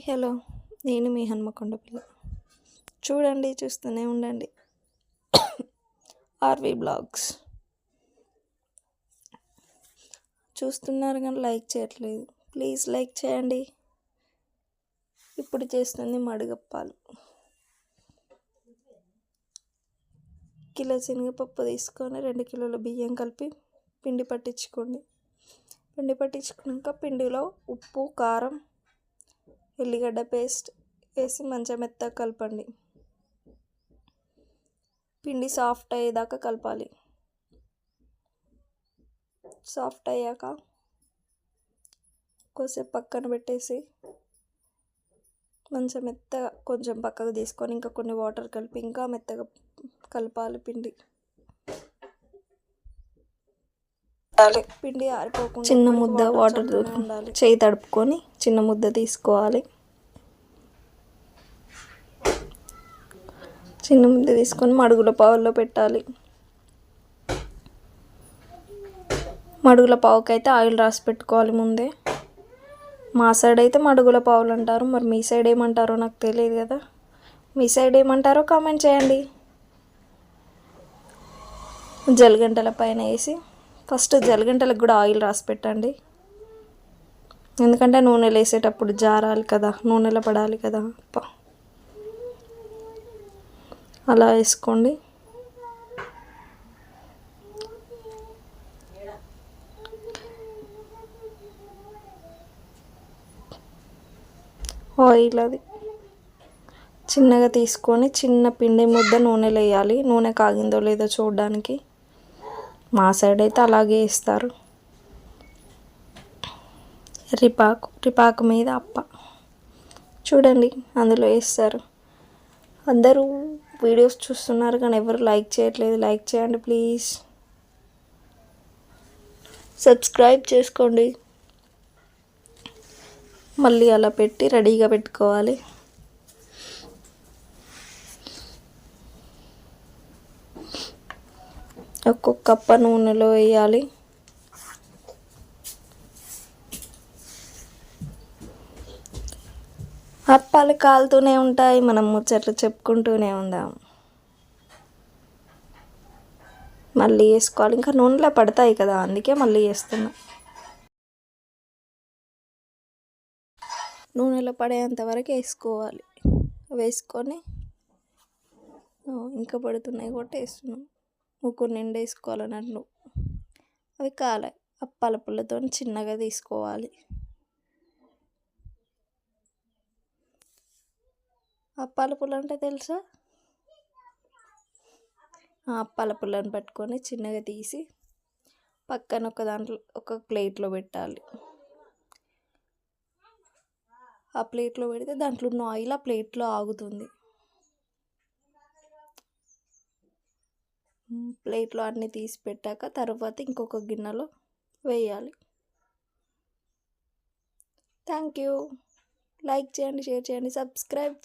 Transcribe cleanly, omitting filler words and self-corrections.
Hello, నేను మీ హన్మకొండ పిల్ల. చూడండి, చూస్తూనే ఉండండి ఆర్వి బ్లాగ్స్. చూస్తున్నారు కానీ లైక్ చేయట్లేదు. ప్లీజ్ లైక్ చేయండి. ఇప్పుడు చేస్తుంది మడుగప్పాలు. కిలో శనగపప్పు తీసుకొని 2 కిలోల బియ్యం కలిపి పిండి పట్టించుకోండి. పిండి పట్టించుకున్నాక పిండిలో ఉప్పు, కారం, ఎల్లిగడ్డ పేస్ట్ వేసి మంచిగా మెత్తగా కలపండి. పిండి సాఫ్ట్ అయ్యేదాకా కలపాలి. సాఫ్ట్ అయ్యాక కొద్దిసేపు పక్కన పెట్టేసి మంచిగా మెత్తగా కొంచెం పక్కకు తీసుకొని ఇంకా కొన్ని వాటర్ కలిపి ఇంకా మెత్తగా కలపాలి. పిండి ఆరిపోకుండా చిన్న ముద్ద వాటర్ ఉండాలి. చేయి తడుపుకొని చిన్న ముద్ద తీసుకోవాలి. చిన్న ముద్ద తీసుకొని మడుగుల పావుల్లో పెట్టాలి. మడుగుల పావుకైతే ఆయిల్ రాసి పెట్టుకోవాలి ముందే. మా సైడ్ అయితే మడుగుల పావులు అంటారు. మరి మీ సైడ్ ఏమంటారో నాకు తెలియదు కదా. మీ సైడ్ ఏమంటారో కామెంట్ చేయండి. జలగంటల పైన వేసి ఫస్ట్ జలగంటలకు కూడా ఆయిల్ రాసి పెట్టండి. ఎందుకంటే నూనెలో వేసేటప్పుడు జారాలి కదా, నూనెలో పడాలి కదా. అలా వేసుకోండి. ఆయిల్ అది చిన్నగా తీసుకొని చిన్న పిండి ముద్ద నూనెలో వేయాలి. నూనె కాగిందో లేదో చూడడానికి. మా సైడ్ అయితే అలాగే వేస్తారు. రిపాకు మీద అప్ప చూడండి అందులో వేస్తారు. అందరూ వీడియోస్ చూస్తున్నారు కానీ ఎవరు లైక్ చేయట్లేదు. లైక్ చేయండి ప్లీజ్. సబ్స్క్రైబ్ చేసుకోండి. మళ్ళీ అలా పెట్టి రెడీగా పెట్టుకోవాలి. ఒక్కొక్క కప్ప నూనెలో వేయాలి. అప్పాలు కాలుతూనే ఉంటాయి. మనం ముచ్చట్లు చెప్పుకుంటూనే ఉందాం. మళ్ళీ వేసుకోవాలి. ఇంకా నూనెలో పడతాయి కదా, అందుకే మళ్ళీ వేస్తున్నా. నూనెలో పడేంత వరకు వేసుకోవాలి. వేసుకొని ఇంకా పడుతున్నాయి కాబట్టి వేస్తున్నాం. ముగ్గురు నిండా వేసుకోవాలన్నట్టు. అవి కాలాయి. అప్పాల పుల్లతో చిన్నగా తీసుకోవాలి. అప్పాల పుల్ల అంటే తెలుసా? అప్పాల పుల్లని పట్టుకొని చిన్నగా తీసి పక్కన ఒక ప్లేట్లో పెట్టాలి. ఆ ప్లేట్లో పెడితే దాంట్లో ఉన్న ఆయిల్ ఆ ప్లేట్లో ఆగుతుంది. ప్లేట్లో అన్నీ తీసి పెట్టాక తర్వాత ఇంకొక గిన్నెలో వేయాలి. Thank you. లైక్ చేయండి, షేర్ చేయండి, సబ్స్క్రైబ్ చేయండి.